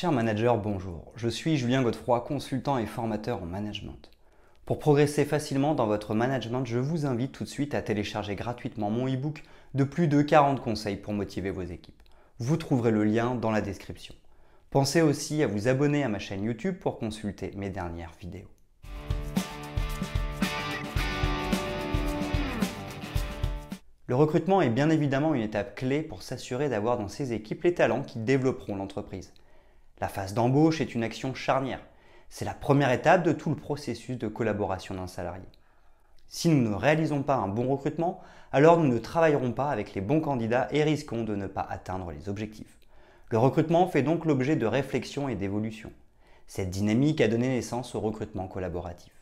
Cher manager, bonjour. Je suis Julien Godefroy, consultant et formateur en management. Pour progresser facilement dans votre management, je vous invite tout de suite à télécharger gratuitement mon e-book de plus de 40 conseils pour motiver vos équipes. Vous trouverez le lien dans la description. Pensez aussi à vous abonner à ma chaîne YouTube pour consulter mes dernières vidéos. Le recrutement est bien évidemment une étape clé pour s'assurer d'avoir dans ses équipes les talents qui développeront l'entreprise. La phase d'embauche est une action charnière. C'est la première étape de tout le processus de collaboration d'un salarié. Si nous ne réalisons pas un bon recrutement, alors nous ne travaillerons pas avec les bons candidats et risquons de ne pas atteindre les objectifs. Le recrutement fait donc l'objet de réflexion et d'évolution. Cette dynamique a donné naissance au recrutement collaboratif.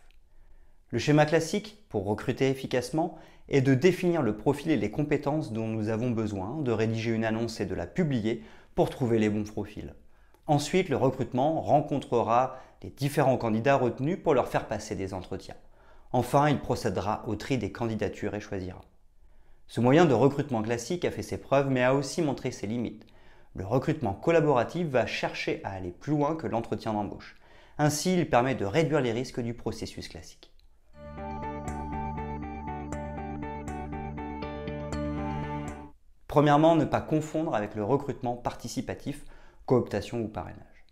Le schéma classique, pour recruter efficacement, est de définir le profil et les compétences dont nous avons besoin, de rédiger une annonce et de la publier pour trouver les bons profils. Ensuite, le recrutement rencontrera les différents candidats retenus pour leur faire passer des entretiens. Enfin, il procédera au tri des candidatures et choisira. Ce moyen de recrutement classique a fait ses preuves mais a aussi montré ses limites. Le recrutement collaboratif va chercher à aller plus loin que l'entretien d'embauche. Ainsi, il permet de réduire les risques du processus classique. Premièrement, ne pas confondre avec le recrutement participatif, cooptation ou parrainage.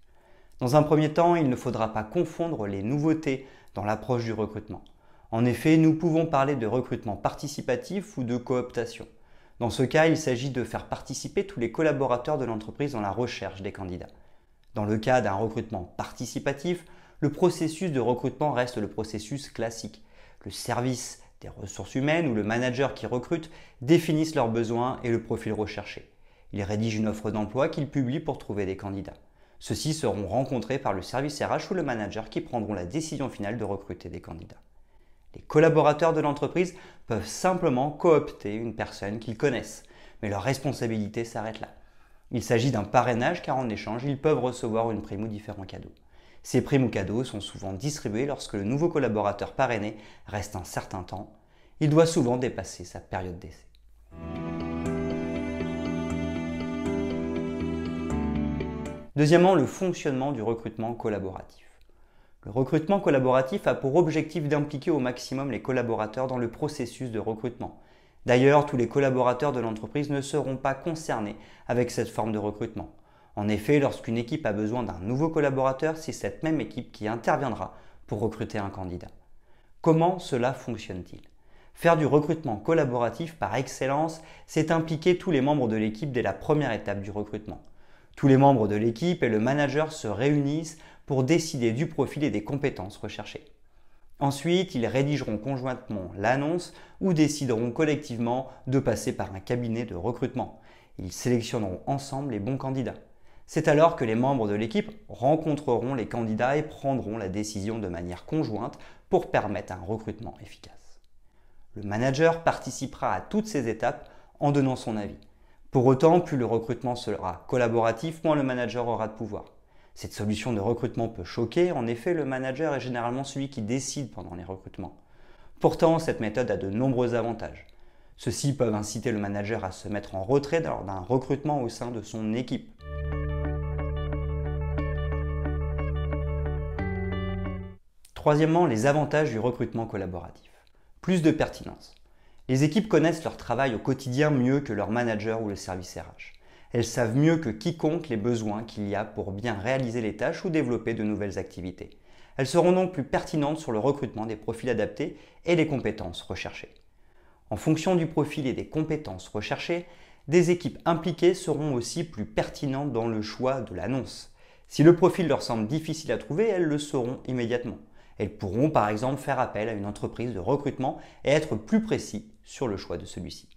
Dans un premier temps, il ne faudra pas confondre les nouveautés dans l'approche du recrutement. En effet, nous pouvons parler de recrutement participatif ou de cooptation. Dans ce cas, il s'agit de faire participer tous les collaborateurs de l'entreprise dans la recherche des candidats. Dans le cas d'un recrutement participatif, le processus de recrutement reste le processus classique. Le service des ressources humaines ou le manager qui recrute définissent leurs besoins et le profil recherché. Ils rédigent une offre d'emploi qu'ils publient pour trouver des candidats. Ceux-ci seront rencontrés par le service RH ou le manager qui prendront la décision finale de recruter des candidats. Les collaborateurs de l'entreprise peuvent simplement coopter une personne qu'ils connaissent, mais leur responsabilité s'arrête là. Il s'agit d'un parrainage car en échange, ils peuvent recevoir une prime ou différents cadeaux. Ces primes ou cadeaux sont souvent distribués lorsque le nouveau collaborateur parrainé reste un certain temps. Il doit souvent dépasser sa période d'essai. Deuxièmement, le fonctionnement du recrutement collaboratif. Le recrutement collaboratif a pour objectif d'impliquer au maximum les collaborateurs dans le processus de recrutement. D'ailleurs, tous les collaborateurs de l'entreprise ne seront pas concernés avec cette forme de recrutement. En effet, lorsqu'une équipe a besoin d'un nouveau collaborateur, c'est cette même équipe qui interviendra pour recruter un candidat. Comment cela fonctionne-t-il ? Faire du recrutement collaboratif par excellence, c'est impliquer tous les membres de l'équipe dès la première étape du recrutement. Tous les membres de l'équipe et le manager se réunissent pour décider du profil et des compétences recherchées. Ensuite, ils rédigeront conjointement l'annonce ou décideront collectivement de passer par un cabinet de recrutement. Ils sélectionneront ensemble les bons candidats. C'est alors que les membres de l'équipe rencontreront les candidats et prendront la décision de manière conjointe pour permettre un recrutement efficace. Le manager participera à toutes ces étapes en donnant son avis. Pour autant, plus le recrutement sera collaboratif, moins le manager aura de pouvoir. Cette solution de recrutement peut choquer, en effet, le manager est généralement celui qui décide pendant les recrutements. Pourtant, cette méthode a de nombreux avantages. Ceux-ci peuvent inciter le manager à se mettre en retrait lors d'un recrutement au sein de son équipe. Troisièmement, les avantages du recrutement collaboratif. Plus de pertinence. Les équipes connaissent leur travail au quotidien mieux que leur manager ou le service RH. Elles savent mieux que quiconque les besoins qu'il y a pour bien réaliser les tâches ou développer de nouvelles activités. Elles seront donc plus pertinentes sur le recrutement des profils adaptés et les compétences recherchées. En fonction du profil et des compétences recherchées, des équipes impliquées seront aussi plus pertinentes dans le choix de l'annonce. Si le profil leur semble difficile à trouver, elles le sauront immédiatement. Elles pourront par exemple faire appel à une entreprise de recrutement et être plus précis sur le choix de celui-ci.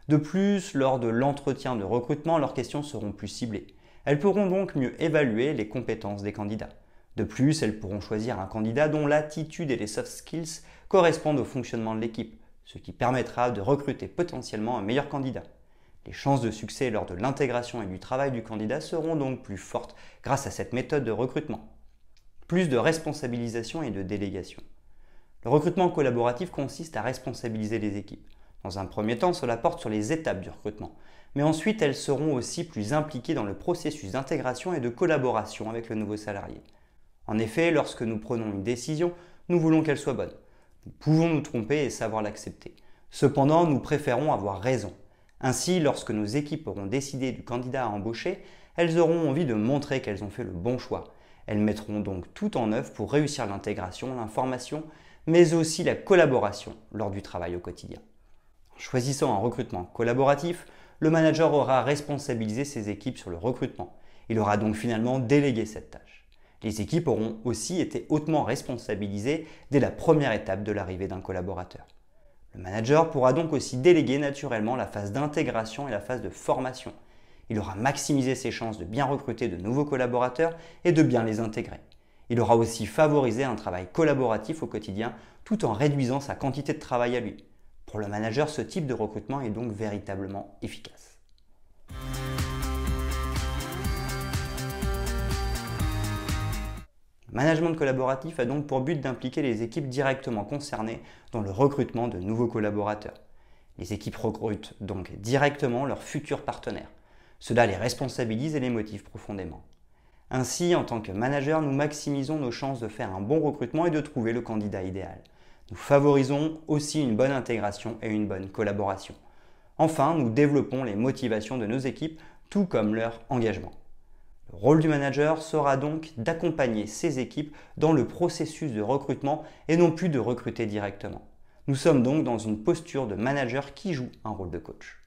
De plus, lors de l'entretien de recrutement, leurs questions seront plus ciblées. Elles pourront donc mieux évaluer les compétences des candidats. De plus, elles pourront choisir un candidat dont l'attitude et les soft skills correspondent au fonctionnement de l'équipe, ce qui permettra de recruter potentiellement un meilleur candidat. Les chances de succès lors de l'intégration et du travail du candidat seront donc plus fortes grâce à cette méthode de recrutement. Plus de responsabilisation et de délégation. Le recrutement collaboratif consiste à responsabiliser les équipes. Dans un premier temps, cela porte sur les étapes du recrutement, mais ensuite elles seront aussi plus impliquées dans le processus d'intégration et de collaboration avec le nouveau salarié. En effet, lorsque nous prenons une décision, nous voulons qu'elle soit bonne. Nous pouvons nous tromper et savoir l'accepter. Cependant, nous préférons avoir raison. Ainsi, lorsque nos équipes auront décidé du candidat à embaucher, elles auront envie de montrer qu'elles ont fait le bon choix. Elles mettront donc tout en œuvre pour réussir l'intégration, l'information, mais aussi la collaboration lors du travail au quotidien. En choisissant un recrutement collaboratif, le manager aura responsabilisé ses équipes sur le recrutement. Il aura donc finalement délégué cette tâche. Les équipes auront aussi été hautement responsabilisées dès la première étape de l'arrivée d'un collaborateur. Le manager pourra donc aussi déléguer naturellement la phase d'intégration et la phase de formation. Il aura maximisé ses chances de bien recruter de nouveaux collaborateurs et de bien les intégrer. Il aura aussi favorisé un travail collaboratif au quotidien tout en réduisant sa quantité de travail à lui. Pour le manager, ce type de recrutement est donc véritablement efficace. Le management collaboratif a donc pour but d'impliquer les équipes directement concernées dans le recrutement de nouveaux collaborateurs. Les équipes recrutent donc directement leurs futurs partenaires. Cela les responsabilise et les motive profondément. Ainsi, en tant que manager, nous maximisons nos chances de faire un bon recrutement et de trouver le candidat idéal. Nous favorisons aussi une bonne intégration et une bonne collaboration. Enfin, nous développons les motivations de nos équipes, tout comme leur engagement. Le rôle du manager sera donc d'accompagner ses équipes dans le processus de recrutement et non plus de recruter directement. Nous sommes donc dans une posture de manager qui joue un rôle de coach.